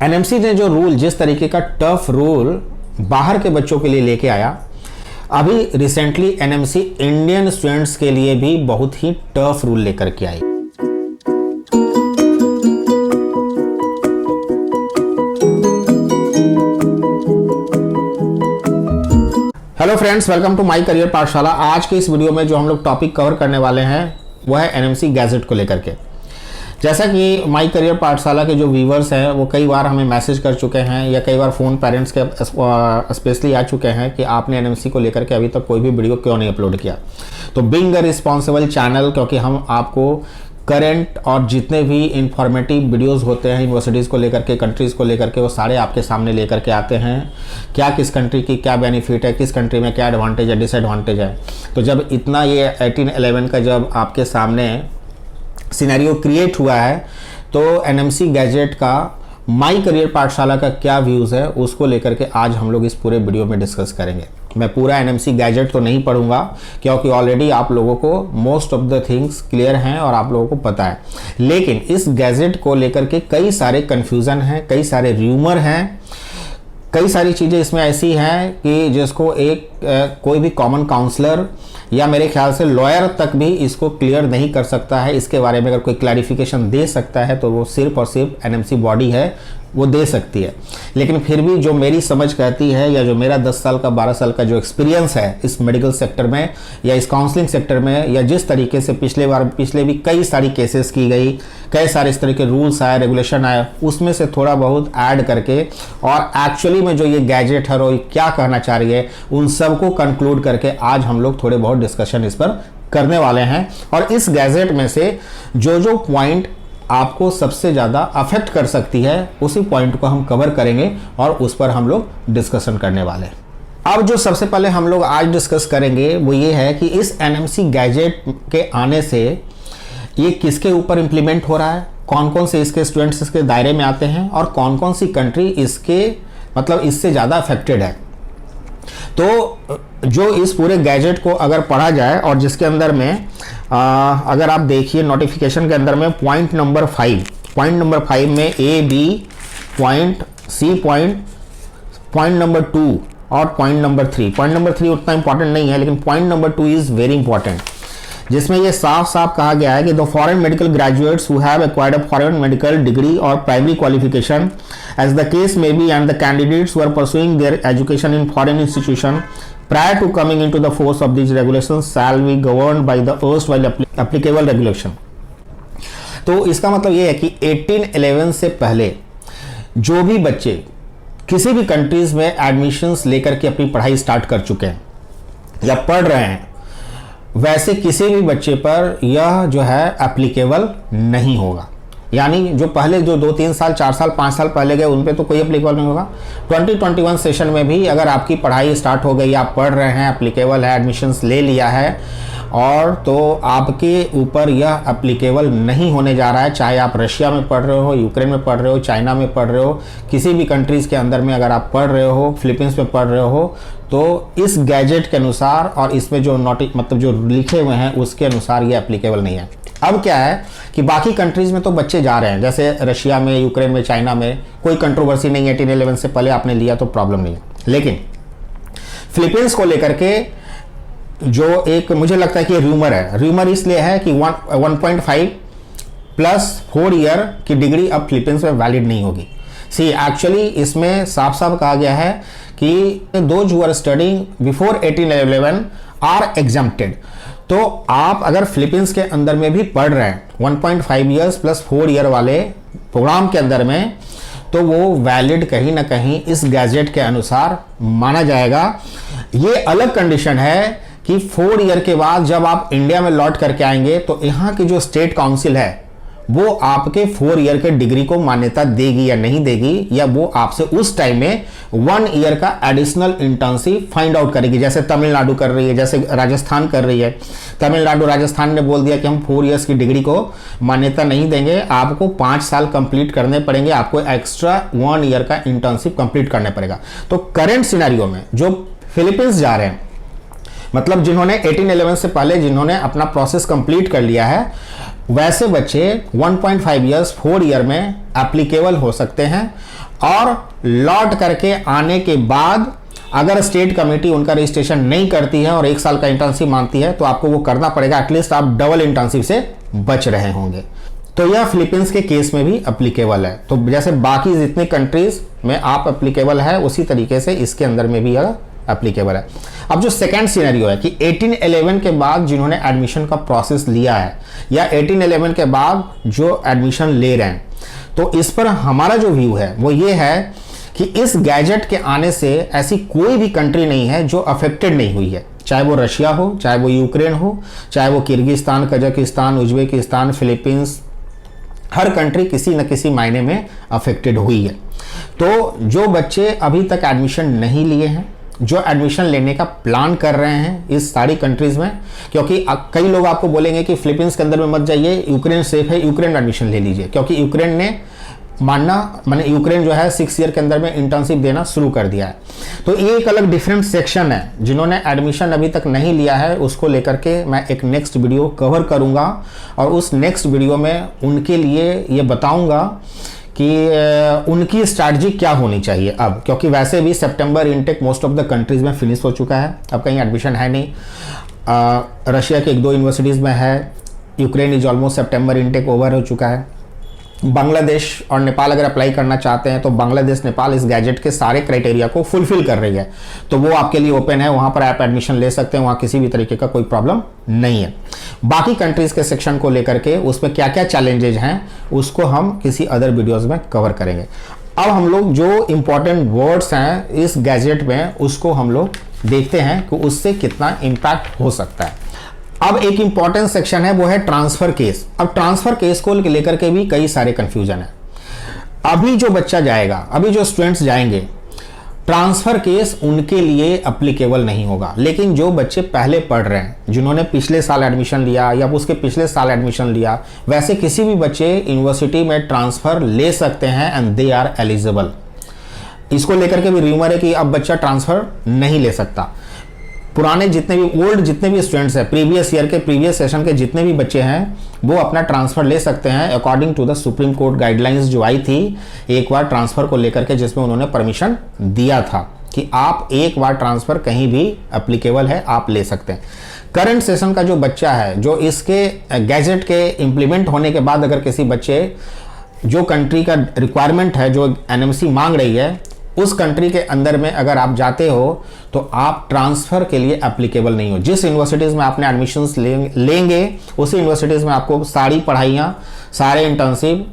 NMC ने जो rule, जिस तरीके का टफ रूल बाहर के बच्चों के लिए लेके आया, अभी रिसेंटली एनएमसी इंडियन स्टूडेंट्स के लिए भी बहुत ही टफ रूल लेकर के आई। Hello friends, welcome to my career Pathshala. आज के इस वीडियो में जो हम लोग टॉपिक कवर करने वाले हैं वो है एनएमसी गैजेट को लेकर के। जैसा कि माय करियर पाठशाला के जो व्यूवर्स हैं वो कई बार हमें मैसेज कर चुके हैं या कई बार फ़ोन पेरेंट्स के स्पेशली आ चुके हैं कि आपने एनएमसी को लेकर के अभी तक कोई भी वीडियो क्यों नहीं अपलोड किया। तो बीइंग अ रिस्पॉन्सिबल चैनल, क्योंकि हम आपको करंट और जितने भी इंफॉर्मेटिव वीडियोस होते हैं यूनिवर्सिटीज़ को लेकर के, कंट्रीज़ को लेकर के, वो सारे आपके सामने लेकर के आते हैं। क्या किस कंट्री की क्या बेनिफिट है, किस कंट्री में क्या एडवांटेज है, डिसएडवांटेज है। तो जब इतना ये 1811 का जब आपके सामने सिनेरियो क्रिएट हुआ है तो एनएमसी गैजेट का माय करियर पाठशाला का क्या व्यूज़ है उसको लेकर के आज हम लोग इस पूरे वीडियो में डिस्कस करेंगे। मैं पूरा एनएमसी गैजेट तो नहीं पढ़ूंगा क्योंकि ऑलरेडी आप लोगों को most of the things clear हैं और आप लोगों को पता है, लेकिन इस गैजेट को लेकर के कई सारे कन्फ्यूज़न हैं, कई सारे र्यूमर हैं, कई सारी चीज़ें इसमें ऐसी हैं कि जिसको कोई भी कॉमन काउंसलर या मेरे ख्याल से लॉयर तक भी इसको क्लियर नहीं कर सकता है। इसके बारे में अगर कोई क्लैरिफिकेशन दे सकता है तो वो सिर्फ और सिर्फ एनएमसी बॉडी है, वो दे सकती है। लेकिन फिर भी जो मेरी समझ कहती है या जो मेरा 10 साल का 12 साल का जो एक्सपीरियंस है इस मेडिकल सेक्टर में या इस काउंसलिंग सेक्टर में, या जिस तरीके से पिछले भी कई सारी केसेस की गई, कई सारे इस तरह के रूल्स आए, रेगुलेशन आए, उसमें से थोड़ा बहुत ऐड करके और एक्चुअली में जो ये गैजेट है वो क्या कहना चाह रही है उन सबको कंक्लूड करके आज हम लोग थोड़े बहुत डिस्कशन इस पर करने वाले हैं। और इस गैजेट में से जो पॉइंट आपको सबसे ज़्यादा अफेक्ट कर सकती है उसी पॉइंट को हम कवर करेंगे और उस पर हम लोग डिस्कशन करने वाले हैं। अब जो सबसे पहले हम लोग आज डिस्कस करेंगे वो ये है कि इस एनएमसी गैजेट के आने से ये किसके ऊपर इम्प्लीमेंट हो रहा है, कौन कौन से इसके स्टूडेंट्स इसके दायरे में आते हैं और कौन कौन सी कंट्री इससे ज़्यादा अफेक्टेड है। तो जो इस पूरे गैजेट को अगर पढ़ा जाए और जिसके अंदर में अगर आप देखिए नोटिफिकेशन के अंदर में पॉइंट नंबर 5 में A B point C point number 2 और पॉइंट नंबर 3 उतना इंपॉर्टेंट नहीं है, लेकिन point number 2 is very important, जिसमें ये साफ साफ कहा गया है कि the foreign medical graduates who have acquired a foreign medical degree और primary qualification as the case may be and the candidates who are pursuing their education in foreign institution prior to coming into the force of these regulations shall be governed by the erstwhile applicable regulation। तो इसका मतलब ये है कि 1811 से पहले जो भी बच्चे किसी भी कंट्रीज में एडमिशन्स लेकर के अपनी पढ़ाई स्टार्ट कर चुके हैं या पढ़ रहे हैं, वैसे किसी भी बच्चे पर यह जो है एप्लीकेबल नहीं होगा। यानी जो पहले जो 2-3 साल 4 साल 5 साल पहले गए उन पे तो कोई एप्लीकेबल नहीं होगा। 2021 सेशन में भी अगर आपकी पढ़ाई स्टार्ट हो गई, आप पढ़ रहे हैं, एप्लीकेबल है, एडमिशन्स ले लिया है, और तो आपके ऊपर यह एप्लीकेबल नहीं होने जा रहा है। चाहे आप रशिया में पढ़ रहे हो, यूक्रेन में पढ़ रहे हो, चाइना में पढ़ रहे हो, किसी भी कंट्रीज़ के अंदर में अगर आप पढ़ रहे हो, फिलीपींस में पढ़ रहे हो, तो इस गैजेट के अनुसार और इसमें जो जो लिखे हुए हैं उसके अनुसार ये एप्लीकेबल नहीं है। अब क्या है कि बाकी कंट्रीज़ में तो बच्चे जा रहे हैं, जैसे रशिया में, यूक्रेन में, चाइना में कोई कंट्रोवर्सी नहीं है, 1811 से पहले आपने लिया तो प्रॉब्लम नहीं है। लेकिन फिलीपींस को लेकर के जो एक मुझे लगता है कि र्यूमर इसलिए है कि 1.5 प्लस 4 ईयर की डिग्री अब फिलीपींस में वैलिड नहीं होगी। एक्चुअली इसमें साफ साफ कहा गया है कि those who are studying before 1811 are exempted. तो आप अगर फिलीपींस के अंदर में भी पढ़ रहे हैं 1.5 ईयर्स प्लस 4 ईयर वाले प्रोग्राम के अंदर में, तो वो वैलिड कहीं ना कहीं इस गैजेट के अनुसार माना जाएगा। ये अलग कंडीशन है कि 4 ईयर के बाद जब आप इंडिया में लौट करके आएंगे तो यहाँ की जो स्टेट काउंसिल है वो आपके 4 ईयर के डिग्री को मान्यता देगी या नहीं देगी, या वो आपसे उस टाइम में 1 ईयर का एडिशनल इंटर्नशिप फाइंड आउट करेगी, जैसे तमिलनाडु कर रही है, जैसे राजस्थान कर रही है। तमिलनाडु राजस्थान ने बोल दिया कि हम 4 ईयर्स की डिग्री को मान्यता नहीं देंगे, आपको 5 साल कंप्लीट करने पड़ेंगे, आपको एक्स्ट्रा 1 ईयर का इंटर्नशिप कंप्लीट करना पड़ेगा। तो करेंट सिनेरियो में जो फिलीपींस जा रहे हैं, मतलब जिन्होंने 1811 से पहले जिन्होंने अपना प्रोसेस कंप्लीट कर लिया है, वैसे बच्चे 1.5 ईयर्स 4 ईयर में एप्लीकेबल हो सकते हैं और लौट करके आने के बाद अगर स्टेट कमेटी उनका रजिस्ट्रेशन नहीं करती है और 1 साल का इंटर्नशिप मांगती है तो आपको वो करना पड़ेगा, एटलीस्ट आप डबल इंटर्नशिप से बच रहे होंगे। तो यह फिलीपींस के केस में भी एप्लीकेबल है। तो जैसे बाकी जितने कंट्रीज में आप एप्लीकेबल है उसी तरीके से इसके अंदर में भी यह एप्लीकेबल है। अब जो सेकंड सिनेरियो है कि 1811 के बाद जिन्होंने एडमिशन का प्रोसेस लिया है या 1811 के बाद जो एडमिशन ले रहे हैं, तो इस पर हमारा जो व्यू है वो ये है कि इस गैजेट के आने से ऐसी कोई भी कंट्री नहीं है जो अफेक्टेड नहीं हुई है, चाहे वो रशिया हो, चाहे वो यूक्रेन हो, चाहे वो किर्गिस्तान, कजाकिस्तान, उज्बेकिस्तान, फिलीपींस, हर कंट्री किसी न किसी मायने में अफेक्टेड हुई है। तो जो बच्चे अभी तक एडमिशन नहीं लिए हैं, जो एडमिशन लेने का प्लान कर रहे हैं इस सारी कंट्रीज में, क्योंकि कई लोग आपको बोलेंगे कि फिलीपींस के अंदर में मत जाइए, यूक्रेन सेफ है, यूक्रेन में एडमिशन ले लीजिए, क्योंकि यूक्रेन ने माने यूक्रेन जो है 6 ईयर के अंदर में इंटर्नशिप देना शुरू कर दिया है। तो ये एक अलग डिफरेंट सेक्शन है। जिन्होंने एडमिशन अभी तक नहीं लिया है उसको लेकर के मैं एक नेक्स्ट वीडियो कवर करूंगा और उस नेक्स्ट वीडियो में उनके लिए ये बताऊंगा कि उनकी स्ट्रैटेजी क्या होनी चाहिए अब, क्योंकि वैसे भी सितंबर intake most of the countries में फिनिश हो चुका है, अब कहीं एडमिशन है नहीं। रशिया के 1-2 यूनिवर्सिटीज़ में है, Ukraine is almost September intake over हो चुका है। बांग्लादेश और नेपाल अगर अप्लाई करना चाहते हैं तो बांग्लादेश, नेपाल इस गैजेट के सारे क्राइटेरिया को फुलफिल कर रही है, तो वो आपके लिए ओपन है, वहां पर आप एडमिशन ले सकते हैं, वहां किसी भी तरीके का कोई प्रॉब्लम नहीं है। बाकी कंट्रीज के सेक्शन को लेकर के उसमें क्या क्या चैलेंजेज हैं उसको हम किसी अदर वीडियोज में कवर करेंगे। अब हम लोग जो इंपॉर्टेंट वर्ड्स हैं इस गैजेट में उसको हम लोग देखते हैं कि उससे कितना इम्पैक्ट हो सकता है। अब एक इंपॉर्टेंट सेक्शन है वो है ट्रांसफर केस। अब ट्रांसफर केस को लेकर के भी कई सारे कंफ्यूजन है। अभी जो बच्चा जाएगा, अभी जो स्टूडेंट्स जाएंगे, ट्रांसफर केस उनके लिए एप्लीकेबल नहीं होगा, लेकिन जो बच्चे पहले पढ़ रहे हैं, जिन्होंने पिछले साल एडमिशन लिया या उसके पिछले साल एडमिशन लिया, वैसे किसी भी बच्चे यूनिवर्सिटी में ट्रांसफर ले सकते हैं एंड दे आर एलिजिबल। इसको लेकर के भी रूमर है कि अब बच्चा ट्रांसफर नहीं ले सकता। पुराने जितने भी स्टूडेंट्स हैं, प्रीवियस ईयर के प्रीवियस सेशन के जितने भी बच्चे हैं, वो अपना ट्रांसफर ले सकते हैं according to the supreme court guidelines जो आई थी एक बार ट्रांसफर को लेकर के, जिसमें उन्होंने परमिशन दिया था कि आप एक बार ट्रांसफर कहीं भी एप्लीकेबल है, आप ले सकते हैं। करंट सेशन का जो बच्चा है, जो इसके गैजेट के इंप्लीमेंट होने के बाद अगर किसी बच्चे, जो कंट्री का रिक्वायरमेंट है, जो एनएमसी मांग रही है, उस कंट्री के अंदर में अगर आप जाते हो तो आप ट्रांसफर के लिए एप्लीकेबल नहीं हो। जिस यूनिवर्सिटीज़ में आपने एडमिशन्स लेंगे उसी यूनिवर्सिटीज़ में आपको सारी पढ़ाइयाँ, सारे internship,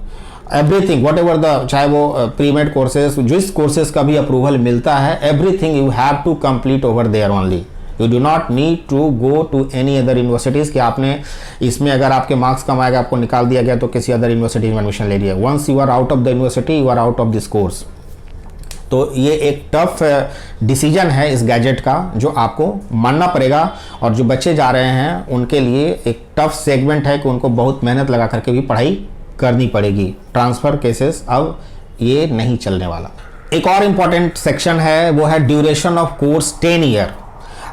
everything, whatever the, चाहे वो प्री मेड कोर्सेज, जिस कोर्सेज का भी अप्रूवल मिलता है, everything you have to complete over there only. You do not need to go to any other universities कि आपने इसमें अगर आपके मार्क्स कम आएगा, आपको निकाल दिया गया तो किसी अदर यूनिवर्सिटी में एडमिशन ले लिया। Once you are out of the university, you are out of this course. तो ये एक टफ डिसीजन है इस गैजेट का जो आपको मानना पड़ेगा, और जो बच्चे जा रहे हैं उनके लिए एक टफ सेगमेंट है कि उनको बहुत मेहनत लगा करके भी पढ़ाई करनी पड़ेगी। ट्रांसफ़र केसेस अब ये नहीं चलने वाला। एक और इम्पॉर्टेंट सेक्शन है वो है ड्यूरेशन ऑफ कोर्स 10 ईयर।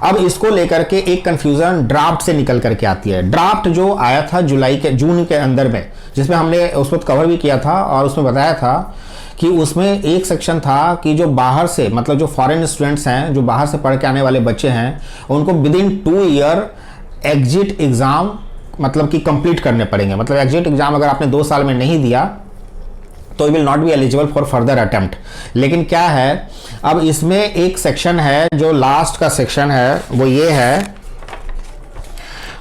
अब इसको लेकर के एक कंफ्यूजन ड्राफ्ट से निकल करके आती है। ड्राफ्ट जो आया था जून के अंदर में, जिसमें हमने उस वक्त कवर भी किया था और उसमें बताया था कि उसमें एक सेक्शन था कि जो बाहर से, मतलब जो फॉरेन स्टूडेंट्स हैं, जो बाहर से पढ़ के आने वाले बच्चे हैं, उनको with in 2 year exit exam मतलब कि कंप्लीट करने पड़ेंगे। मतलब एग्जिट एग्ज़ाम अगर आपने 2 साल में नहीं दिया तो will not be eligible for further attempt. लेकिन क्या है, अब इसमें एक सेक्शन है जो लास्ट का सेक्शन है, वो ये है,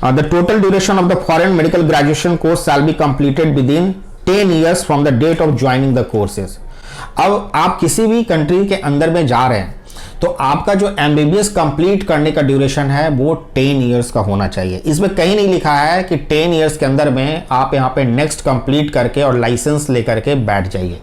the total duration of the foreign medical graduation course shall be completed within 10 years from the date of joining the courses. अब आप किसी भी कंट्री के अंदर में जा रहे हैं तो आपका जो एमबीबीएस कंप्लीट करने का ड्यूरेशन है वो 10 years का होना चाहिए। इसमें कहीं नहीं लिखा है कि 10 years के अंदर में आप यहाँ पे नेक्स्ट कंप्लीट करके और लाइसेंस लेकर के बैठ जाइए।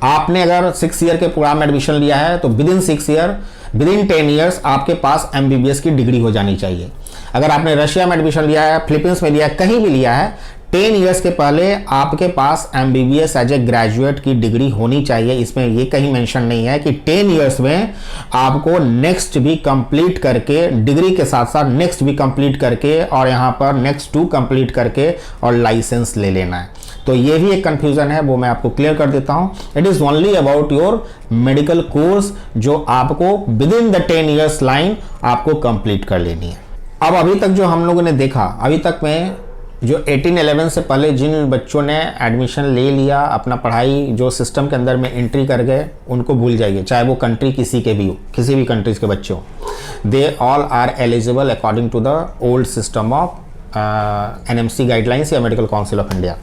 आपने अगर 6 ईयर के प्रोग्राम में एडमिशन लिया है तो with in 6 year, with in 10 years आपके पास एमबीबीएस की डिग्री हो जानी चाहिए। अगर आपने रशिया में एडमिशन लिया है, फिलीपींस में लिया है, कहीं भी लिया है, 10 years के पहले आपके पास एमबीबीएस एज ए ग्रेजुएट की डिग्री होनी चाहिए। इसमें ये कहीं मेंशन नहीं है कि 10 years में आपको नेक्स्ट भी कंप्लीट करके, डिग्री के साथ साथ नेक्स्ट भी कंप्लीट करके और यहाँ पर नेक्स्ट 2 कंप्लीट करके और लाइसेंस ले लेना है। तो ये भी एक कंफ्यूजन है, वो मैं आपको क्लियर कर देता हूं। It is only about your medical course जो आपको with in the 10 years line आपको कंप्लीट कर लेनी है। अब अभी तक जो हम लोगों ने देखा, अभी तक में जो 18-11 से पहले जिन बच्चों ने एडमिशन ले लिया, अपना पढ़ाई जो सिस्टम के अंदर में एंट्री कर गए, उनको भूल जाइए, चाहे वो कंट्री किसी के भी हो, किसी भी कंट्रीज के बच्चे हो, they all are eligible according to the old system of NMC guidelines या मेडिकल काउंसिल ऑफ इंडिया।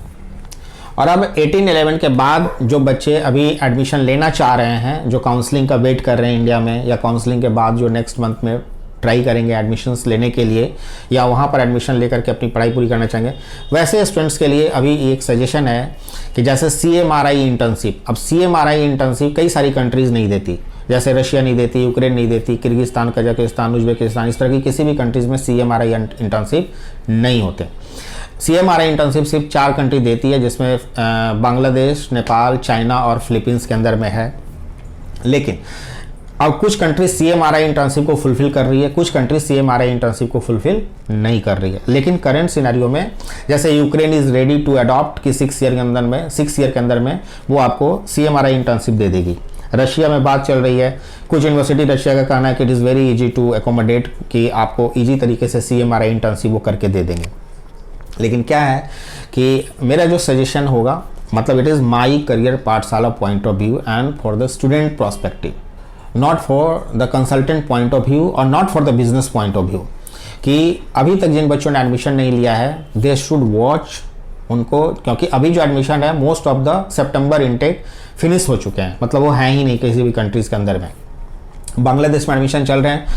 और अब 18-11 के बाद जो बच्चे अभी एडमिशन लेना चाह रहे हैं, जो काउंसलिंग का वेट कर रहे हैं इंडिया में, या काउंसलिंग के बाद जो नेक्स्ट मंथ में ट्राई करेंगे एडमिशन्स लेने के लिए, या वहाँ पर एडमिशन लेकर के अपनी पढ़ाई पूरी करना चाहेंगे, वैसे स्टूडेंट्स के लिए अभी एक सजेशन है कि जैसे CMRI इंटर्नशिप, अब CMRI इंटर्नशिप कई सारी कंट्रीज़ नहीं देती, जैसे रशिया नहीं देती, यूक्रेन नहीं देती, किर्गिस्तान, कजाकिस्तान, उज्बेकिस्तान, इस तरह की किसी भी कंट्रीज़ में CMRI इंटर्नशिप नहीं होते। CMRI इंटर्नशिप सिर्फ 4 कंट्री देती है, जिसमें बांग्लादेश, नेपाल, चाइना और फिलीपींस के अंदर में है। लेकिन अब कुछ कंट्री CMRI इंटर्नशिप को फुलफिल कर रही है, कुछ कंट्री CMRI इंटर्नशिप को फुलफिल नहीं कर रही है। लेकिन करंट सिनेरियो में जैसे Ukraine is ready to adopt कि 6 ईयर के अंदर में वो आपको CMRI इंटर्नशिप दे देगी। रशिया में बात चल रही है, कुछ यूनिवर्सिटी रशिया का कहना है कि it is very easy to accommodate, कि आपको ईजी तरीके से CMRI इंटर्नशिप वो करके दे देंगे। लेकिन क्या है कि मेरा जो सजेशन होगा, मतलब it is my career Pathshala point of view and for the student prospective, not for the consultant point of view और not for the business point of view, कि अभी तक जिन बच्चों ने एडमिशन नहीं लिया है दे शुड वॉच उनको, क्योंकि अभी जो एडमिशन है most of the September intake finish हो चुके हैं, मतलब वो है ही नहीं किसी भी कंट्रीज़ के अंदर में। बांग्लादेश में एडमिशन चल रहे हैं,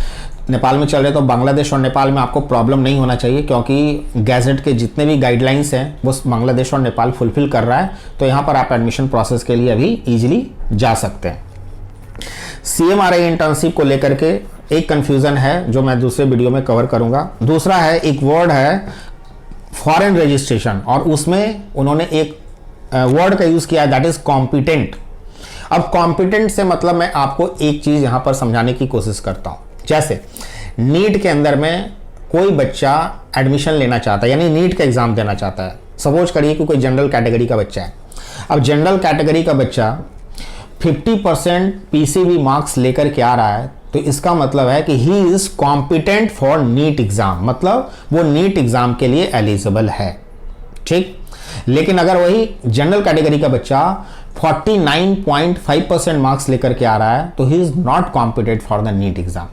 नेपाल में चल रहे हैं, तो बांग्लादेश और नेपाल में आपको प्रॉब्लम नहीं होना चाहिए, क्योंकि गैजेट के जितने भी गाइडलाइंस हैं वो बांग्लादेश और नेपाल फुलफिल कर रहा है, तो यहाँ पर आप एडमिशन प्रोसेस के लिए अभी ईजिली जा सकते हैं। CMRI इंटर्नशिप को लेकर के एक कंफ्यूजन है जो मैं दूसरे वीडियो में कवर करूंगा। दूसरा है, एक वर्ड है फॉरेन रजिस्ट्रेशन, और उसमें उन्होंने एक वर्ड का यूज किया है, दैट इज कॉम्पिटेंट। अब कॉम्पिटेंट से मतलब मैं आपको एक चीज यहां पर समझाने की कोशिश करता हूं। जैसे नीट के अंदर में कोई बच्चा एडमिशन लेना चाहता है, यानी नीट का एग्जाम देना चाहता है, सपोज करिए कि कोई जनरल कैटेगरी का बच्चा है। अब जनरल कैटेगरी का बच्चा 50% PCB मार्क्स लेकर के आ रहा है, तो इसका मतलब है कि he is competent for NEET exam, मतलब वो नीट एग्जाम के लिए एलिजिबल है, ठीक। लेकिन अगर वही जनरल कैटेगरी का बच्चा 49.5% मार्क्स लेकर के आ रहा है, तो he is not competent for the NEET exam.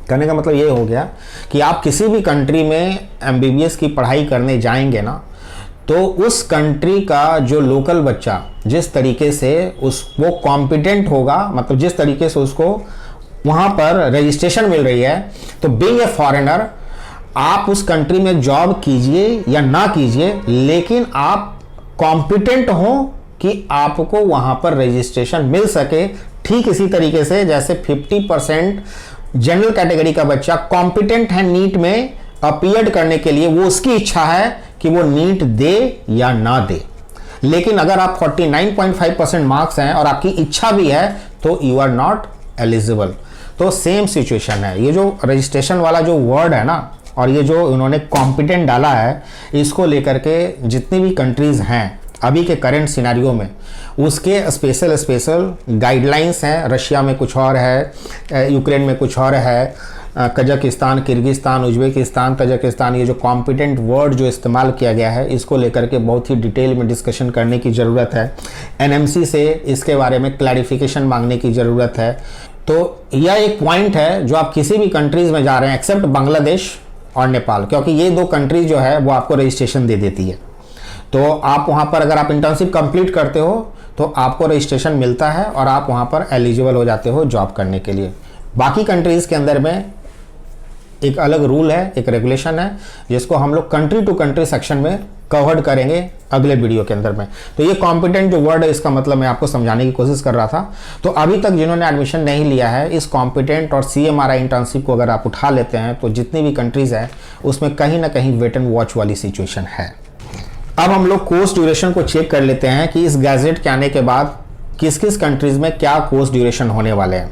कहने का मतलब ये हो गया कि आप किसी भी कंट्री में MBBS की पढ़ाई करने जाएंगे ना, तो उस कंट्री का जो लोकल बच्चा जिस तरीके से वो कॉम्पिटेंट होगा, मतलब जिस तरीके से उसको वहाँ पर रजिस्ट्रेशन मिल रही है, तो बीइंग ए फॉरेनर आप उस कंट्री में जॉब कीजिए या ना कीजिए, लेकिन आप कॉम्पिटेंट हो कि आपको वहाँ पर रजिस्ट्रेशन मिल सके। ठीक इसी तरीके से जैसे 50% जनरल कैटेगरी का बच्चा कॉम्पिटेंट है नीट में अपीयर करने के लिए, वो उसकी इच्छा है कि वो नीट दे या ना दे। लेकिन अगर आप 49.5% मार्क्स हैं और आपकी इच्छा भी है, तो यू आर नॉट एलिजिबल। तो सेम सिचुएशन है। ये जो रजिस्ट्रेशन वाला जो वर्ड है ना, और ये जो उन्होंने कॉम्पिटेंट डाला है, इसको लेकर के जितनी भी कंट्रीज हैं अभी के करंट सिनेरियो में, उसके स्पेशल गाइडलाइंस हैं। रशिया में कुछ और है, यूक्रेन में कुछ और है, कजाकिस्तान, किर्गिस्तान, उज्बेकिस्तान, तजाकिस्तान, ये जो कॉम्पिटेंट वर्ड जो इस्तेमाल किया गया है, इसको लेकर के बहुत ही डिटेल में डिस्कशन करने की ज़रूरत है। एनएमसी से इसके बारे में क्लैरिफिकेशन मांगने की ज़रूरत है। तो यह एक पॉइंट है जो आप किसी भी कंट्रीज़ में जा रहे हैं एक्सेप्ट बांग्लादेश और नेपाल, क्योंकि ये दो कंट्रीज जो है वो आपको रजिस्ट्रेशन दे देती है। तो आप वहाँ पर अगर आप इंटर्नशिप कंप्लीट करते हो तो आपको रजिस्ट्रेशन मिलता है और आप वहाँ पर एलिजिबल हो जाते हो जॉब करने के लिए। बाकी कंट्रीज़ के अंदर में एक अलग रूल है, एक रेगुलेशन है, जिसको हम लोग कंट्री टू कंट्री सेक्शन में कवर्ड करेंगे अगले वीडियो के अंदर में। तो ये कॉम्पिटेंट जो वर्ड है, इसका मतलब मैं आपको समझाने की कोशिश कर रहा था। तो अभी तक जिन्होंने एडमिशन नहीं लिया है, इस कॉम्पिटेंट और CMRI इंटर्नशिप को अगर आप उठा लेते हैं, तो जितनी भी कंट्रीज़ हैं उसमें कहीं ना कहीं वेट एंड वॉच वाली सिचुएशन है। अब हम लोग कोर्स ड्यूरेशन को चेक कर लेते हैं कि इस गैजेट के आने के बाद किस किस कंट्रीज़ में क्या कोर्स ड्यूरेशन होने वाले हैं।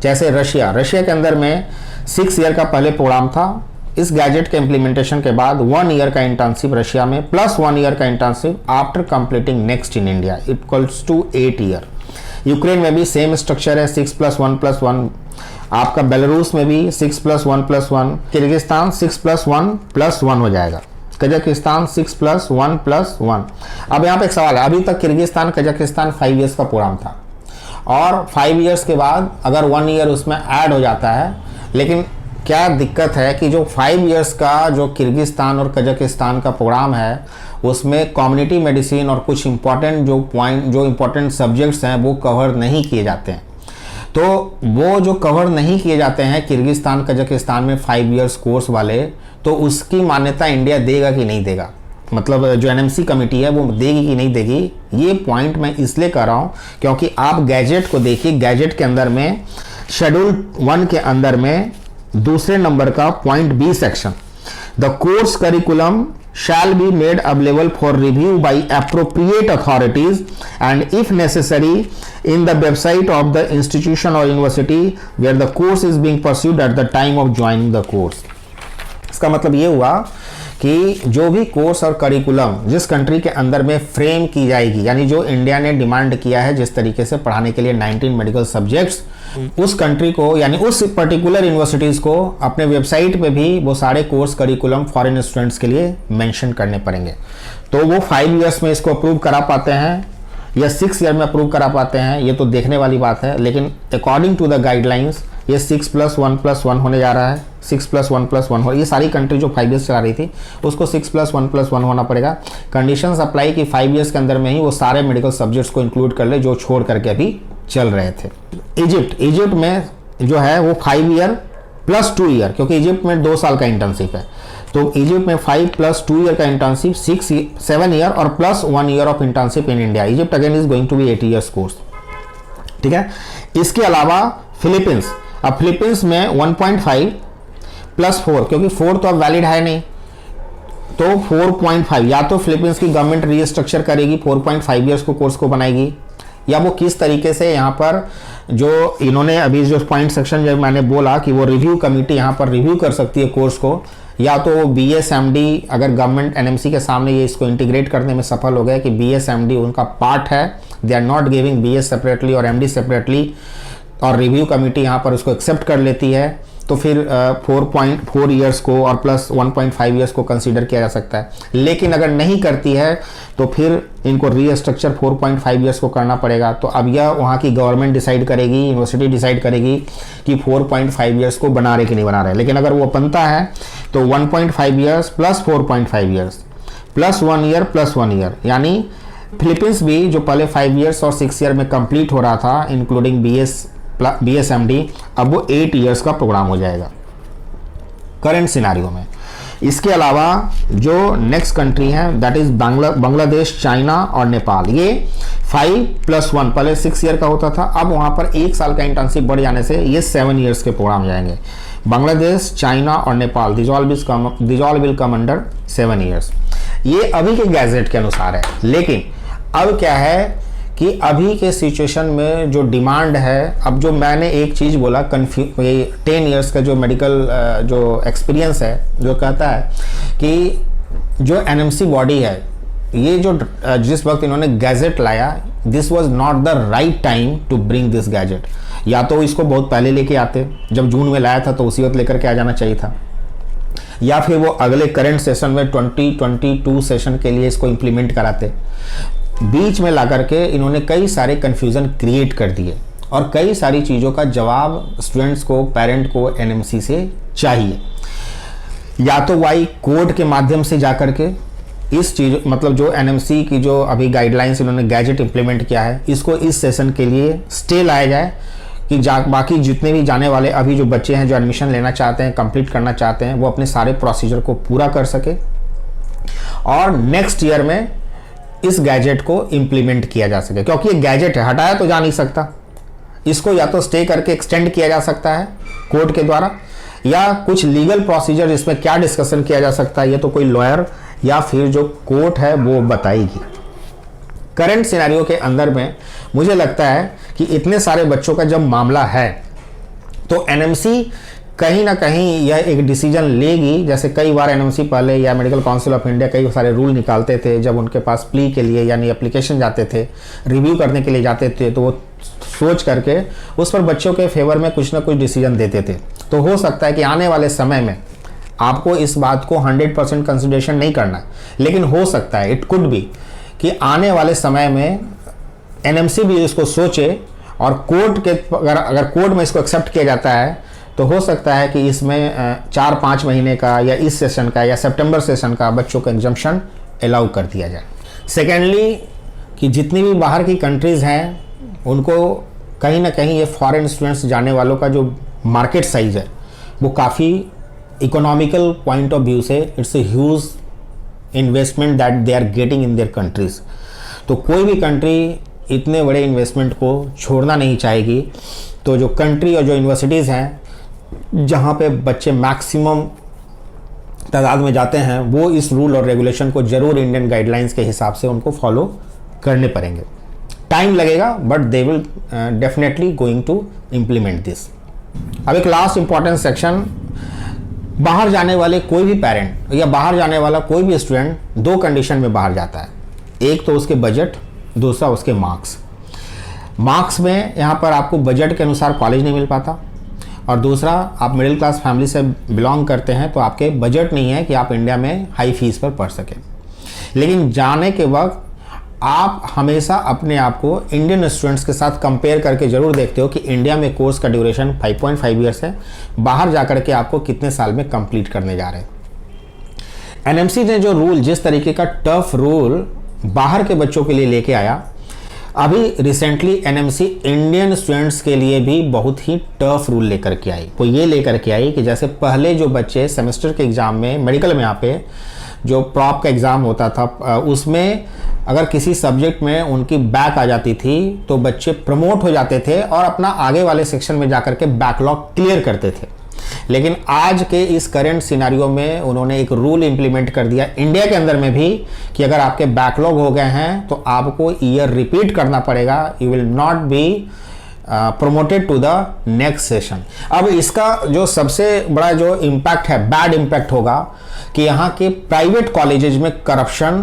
जैसे रशिया के अंदर में 6 ईयर का पहले प्रोग्राम था, इस गैजेट के इम्प्लीमेंटेशन के बाद 1 ईयर का इंटर्नशिप रशिया में प्लस 1 ईयर का internship after completing next in India equals to 8 year. Ukraine में भी सेम स्ट्रक्चर है 6+1+1। आपका बेलारूस में भी 6+1+1। किर्गिस्तान 6+1+1 हो जाएगा। कजाकिस्तान 6+1+1। अब यहाँ पे एक सवाल है, अभी तक किर्गिस्तान कजाकिस्तान 5 ईयर्स का प्रोग्राम था और 5 ईयर्स के बाद अगर 1 ईयर उसमें ऐड हो जाता है, लेकिन क्या दिक्कत है कि जो 5 ईयर्स का जो किर्गिस्तान और कजाकिस्तान का प्रोग्राम है उसमें कम्युनिटी मेडिसिन और कुछ इंपॉर्टेंट जो इंपॉर्टेंट सब्जेक्ट्स हैं वो कवर नहीं किए जाते हैं। तो वो जो कवर नहीं किए जाते हैं किर्गिस्तान कजाकिस्तान में 5 ईयर्स कोर्स वाले, तो उसकी मान्यता इंडिया देगा कि नहीं देगा, मतलब जो एनएमसी कमेटी है वो देगी कि नहीं देगी। ये पॉइंट मैं इसलिए कर रहा हूँ क्योंकि आप गैजेट को देखिए, गैजेट के अंदर में शेड्यूल 1 के अंदर में दूसरे नंबर का point B section, the course curriculum shall be made available for review by appropriate authorities and if necessary in the website of the institution or university where the course is being pursued at the time of joining the course। इसका मतलब ये हुआ कि जो भी course और curriculum जिस country के अंदर में फ्रेम की जाएगी, यानी जो इंडिया ने डिमांड किया है जिस तरीके से पढ़ाने के लिए 19 मेडिकल सब्जेक्ट्स, उस कंट्री को यानी उस पर्टिकुलर यूनिवर्सिटीज़ को अपने वेबसाइट पे भी वो सारे कोर्स करिकुलम फॉरेन स्टूडेंट्स के लिए मेंशन करने पड़ेंगे। तो वो 5 ईयर्स में इसको अप्रूव करा पाते हैं या 6 ईयर में अप्रूव करा पाते हैं, ये तो देखने वाली बात है। लेकिन अकॉर्डिंग टू द गाइडलाइंस ये 6+1+1 होने जा रहा है। 6+1+1 हो, ये सारी कंट्री जो 5 ईयर्स चला रही थी उसको 6+1+1 होना पड़ेगा। कंडीशंस अप्लाई कि 5 ईयर्स के अंदर में ही वो सारे मेडिकल सब्जेक्ट्स को इंक्लूड कर ले जो छोड़ करके अभी चल रहे थे। इजिप्ट में जो है वो 5 ईयर प्लस 2 ईयर, क्योंकि इजिप्ट में 2 साल का इंटर्नशिप है, तो इजिप्ट में 5+2 ईयर का इंटर्नशिप 7 ईयर और plus 1 year of internship in India. Egypt again is going to be 8 years course, ठीक है। इसके अलावा फिलीपींस, अब फिलीपींस में 1.5+4, क्योंकि 4 तो अब वैलिड है नहीं, तो 4.5 या तो फिलीपींस की गवर्नमेंट रीस्ट्रक्चर करेगी, 4.5 ईयर्स को कोर्स को बनाएगी, या वो किस तरीके से यहाँ पर जो इन्होंने अभी जो पॉइंट सेक्शन जब मैंने बोला कि वो रिव्यू कमेटी यहाँ पर रिव्यू कर सकती है कोर्स को, या तो BSMD अगर गवर्नमेंट NMC के सामने ये इसको इंटीग्रेट करने में सफल हो गया कि BSMD उनका पार्ट है, they are not giving BS separately और MD सेपरेटली, और रिव्यू कमेटी यहाँ पर उसको एक्सेप्ट कर लेती है, तो फिर 4.4 ईयर्स को और प्लस 1.5 ईयर्स को कंसीडर किया जा सकता है। लेकिन अगर नहीं करती है तो फिर इनको रीस्ट्रक्चर 4.5 ईयर्स को करना पड़ेगा। तो अब यह वहाँ की गवर्नमेंट डिसाइड करेगी, यूनिवर्सिटी डिसाइड करेगी कि 4.5 ईयर्स को बना रहे कि नहीं बना रहे। लेकिन अगर वो बनता है तो 1.5 years plus 4.5 years plus 1 year plus 1 year, यानी फिलीपींस भी जो पहले 5 ईयर्स और 6 ईयर में कंप्लीट हो रहा था इंक्लूडिंग BSMD, अब वो 8 ईयर्स का प्रोग्राम हो जाएगा करंट सिनारियो में। इसके अलावा जो नेक्स्ट कंट्री है दैट इज बांग्लादेश, चाइना और नेपाल, ये 5+1 पहले 6 ईयर का होता था, अब वहाँ पर 1 साल का इंटर्नशिप बढ़ जाने से ये 7 ईयर्स के प्रोग्राम जाएंगे। बांग्लादेश, चाइना और Nepal this all will come under 7 years. ये अभी के गैजेट के अनुसार है, लेकिन अब क्या है कि अभी के सिचुएशन में जो डिमांड है, अब जो मैंने एक चीज़ बोला 10 ईयर्स का जो मेडिकल जो एक्सपीरियंस है, जो कहता है कि जो NMC बॉडी है, ये जो जिस वक्त इन्होंने गैजेट लाया, this was not the right time to bring this gadget. या तो इसको बहुत पहले लेके आते, जब जून में लाया था तो उसी वक्त लेकर के आ जाना चाहिए था, या फिर वो अगले करंट सेशन में 2022 सेशन के लिए इसको इम्प्लीमेंट कराते। बीच में ला करके इन्होंने कई सारे कन्फ्यूज़न क्रिएट कर दिए और कई सारी चीज़ों का जवाब स्टूडेंट्स को, पेरेंट को NMC से चाहिए। या तो वाई कोड के माध्यम से जा करके इस चीज़, मतलब जो NMC की जो अभी गाइडलाइंस इन्होंने गैजेट इंप्लीमेंट किया है, इसको इस सेशन के लिए स्टे लाया जाए कि बाकी जितने भी जाने वाले अभी जो बच्चे हैं जो एडमिशन लेना चाहते हैं, कंप्लीट करना चाहते हैं, वो अपने सारे प्रोसीजर को पूरा कर सके और नेक्स्ट ईयर में इस गैजेट को इंप्लीमेंट किया जा सके। क्योंकि ये गैजेट है, हटाया तो जा नहीं सकता, इसको या तो स्टे करके एक्सटेंड किया जा सकता है कोर्ट के द्वारा, या कुछ लीगल प्रोसीजर इसमें क्या डिस्कशन किया जा सकता है, ये तो कोई लॉयर या फिर जो कोर्ट है वो बताएगी। करंट सिनेरियो के अंदर में मुझे लगता है कि इतने सारे बच्चों का जब मामला है तो NMC कहीं ना कहीं यह एक डिसीजन लेगी। जैसे कई बार एनएमसी पहले या मेडिकल काउंसिल ऑफ इंडिया कई सारे रूल निकालते थे, जब उनके पास प्ली के लिए यानी एप्लीकेशन जाते थे, रिव्यू करने के लिए जाते थे, तो वो सोच करके उस पर बच्चों के फेवर में कुछ ना कुछ डिसीजन देते थे। तो हो सकता है कि आने वाले समय में आपको इस बात को 100% कंसिडरेशन नहीं करना है, लेकिन हो सकता है, इट कुड बी, कि आने वाले समय में एनएमसी भी इसको सोचे और कोर्ट के अगर कोर्ट में इसको एक्सेप्ट किया जाता है तो हो सकता है कि इसमें 4-5 महीने का या इस सेशन का या सितंबर सेशन का बच्चों का एग्जम्पशन अलाउ कर दिया जाए। सेकेंडली, कि जितनी भी बाहर की कंट्रीज़ हैं उनको कहीं ना कहीं ये फॉरेन स्टूडेंट्स जाने वालों का जो मार्केट साइज़ है वो काफ़ी इकोनॉमिकल पॉइंट ऑफ व्यू से it's a huge investment that they are getting in their countries. तो कोई भी कंट्री इतने बड़े इन्वेस्टमेंट को छोड़ना नहीं चाहेगी। तो जो कंट्री और जो यूनिवर्सिटीज़ हैं जहाँ पे बच्चे मैक्सिमम तादाद में जाते हैं, वो इस रूल और रेगुलेशन को ज़रूर इंडियन गाइडलाइंस के हिसाब से उनको फॉलो करने पड़ेंगे। टाइम लगेगा but they will definitely going to implement this. अब एक लास्ट इंपॉर्टेंट सेक्शन, बाहर जाने वाले कोई भी पेरेंट या बाहर जाने वाला कोई भी स्टूडेंट 2 कंडीशन में बाहर जाता है। एक तो उसके बजट, दूसरा उसके मार्क्स में यहाँ पर आपको बजट के अनुसार कॉलेज नहीं मिल पाता, और दूसरा आप मिडिल क्लास फैमिली से बिलोंग करते हैं तो आपके बजट नहीं है कि आप इंडिया में हाई फीस पर पढ़ सकें। लेकिन जाने के वक्त आप हमेशा अपने आप को इंडियन स्टूडेंट्स के साथ कंपेयर करके ज़रूर देखते हो कि इंडिया में कोर्स का ड्यूरेशन 5.5 ईयर्स है, बाहर जाकर के आपको कितने साल में कंप्लीट करने जा रहे हैं। एनएमसी ने जो रूल, जिस तरीके का टफ रूल बाहर के बच्चों के लिए लेके आया, अभी रिसेंटली एनएमसी इंडियन स्टूडेंट्स के लिए भी बहुत ही टफ रूल लेकर के आई। वो ये लेकर के आई कि जैसे पहले जो बच्चे सेमेस्टर के एग्ज़ाम में मेडिकल में यहाँ पे जो प्रॉप का एग्ज़ाम होता था उसमें अगर किसी सब्जेक्ट में उनकी बैक आ जाती थी तो बच्चे प्रमोट हो जाते थे और अपना आगे वाले सेक्शन में जाकर के बैकलॉग क्लियर करते थे। लेकिन आज के इस करंट सिनारियो में उन्होंने एक रूल इंप्लीमेंट कर दिया इंडिया के अंदर में भी कि अगर आपके बैकलॉग हो गए हैं तो आपको ईयर रिपीट करना पड़ेगा, you will not be promoted to the next session. अब इसका जो सबसे बड़ा जो इम्पैक्ट है, बैड इम्पैक्ट होगा कि यहाँ के प्राइवेट कॉलेजेस में करप्शन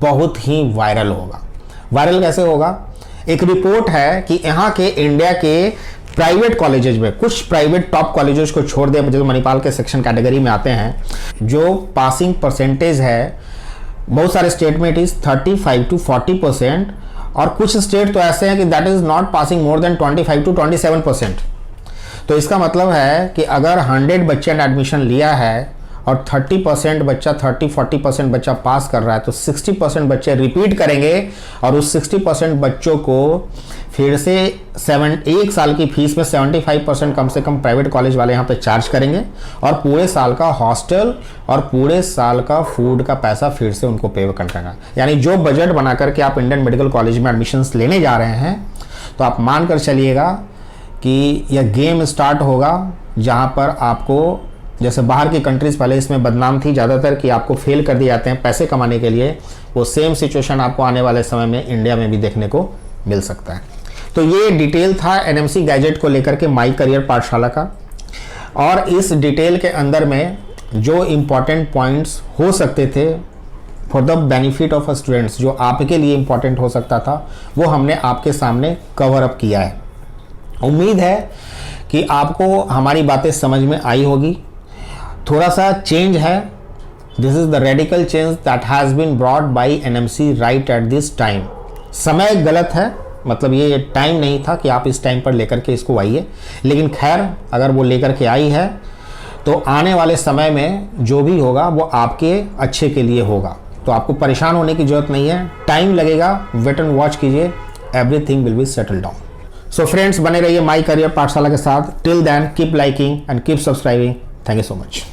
बहुत ही वायरल होगा। वायरल कैसे होगा? एक रिपोर्ट है कि यहाँ के इंडिया के प्राइवेट कॉलेजेस में, कुछ प्राइवेट टॉप कॉलेजेस को छोड़ दे जो मणिपाल के सेक्शन कैटेगरी में आते हैं, जो पासिंग परसेंटेज है बहुत सारे स्टेट में इट इज 35 to 40%, और कुछ स्टेट तो ऐसे हैं कि that is not passing more than 25 to 27%। तो इसका मतलब है कि अगर 100 बच्चे ने एडमिशन लिया है और 30% बच्चा 30-40% बच्चा पास कर रहा है तो 60% बच्चे रिपीट करेंगे और उस 60% बच्चों को फिर से 1 साल की फीस में 75% कम से कम प्राइवेट कॉलेज वाले यहाँ पे चार्ज करेंगे और पूरे साल का हॉस्टल और पूरे साल का फूड का पैसा फिर से उनको पे करना है। यानी जो बजट बना करके आप इंडियन मेडिकल कॉलेज में एडमिशन्स लेने जा रहे हैं तो आप मान कर चलिएगा कि यह गेम स्टार्ट होगा जहाँ पर आपको, जैसे बाहर की कंट्रीज़ पहले इसमें बदनाम थी ज़्यादातर कि आपको फेल कर दिए जाते हैं पैसे कमाने के लिए, वो सेम सिचुएशन आपको आने वाले समय में इंडिया में भी देखने को मिल सकता है। तो ये डिटेल था एनएमसी गैजेट को लेकर के माई करियर पाठशाला का, और इस डिटेल के अंदर में जो इम्पॉर्टेंट पॉइंट्स हो सकते थे for the benefit of students, जो आपके लिए इम्पॉर्टेंट हो सकता था, वो हमने आपके सामने कवर अप किया है। उम्मीद है कि आपको हमारी बातें समझ में आई होगी। थोड़ा सा चेंज है, this is the radical change that has been brought by NMC right at this time. समय गलत है, मतलब ये टाइम नहीं था कि आप इस टाइम पर लेकर के इसको आइए, लेकिन खैर अगर वो लेकर के आई है तो आने वाले समय में जो भी होगा वो आपके अच्छे के लिए होगा। तो आपको परेशान होने की जरूरत नहीं है, टाइम लगेगा, वेट एंड वॉच कीजिए, everything will be settle down. So friends, बने रहिए माई करियर पाठशाला के साथ। Till then keep liking and keep subscribing. Thank you so much.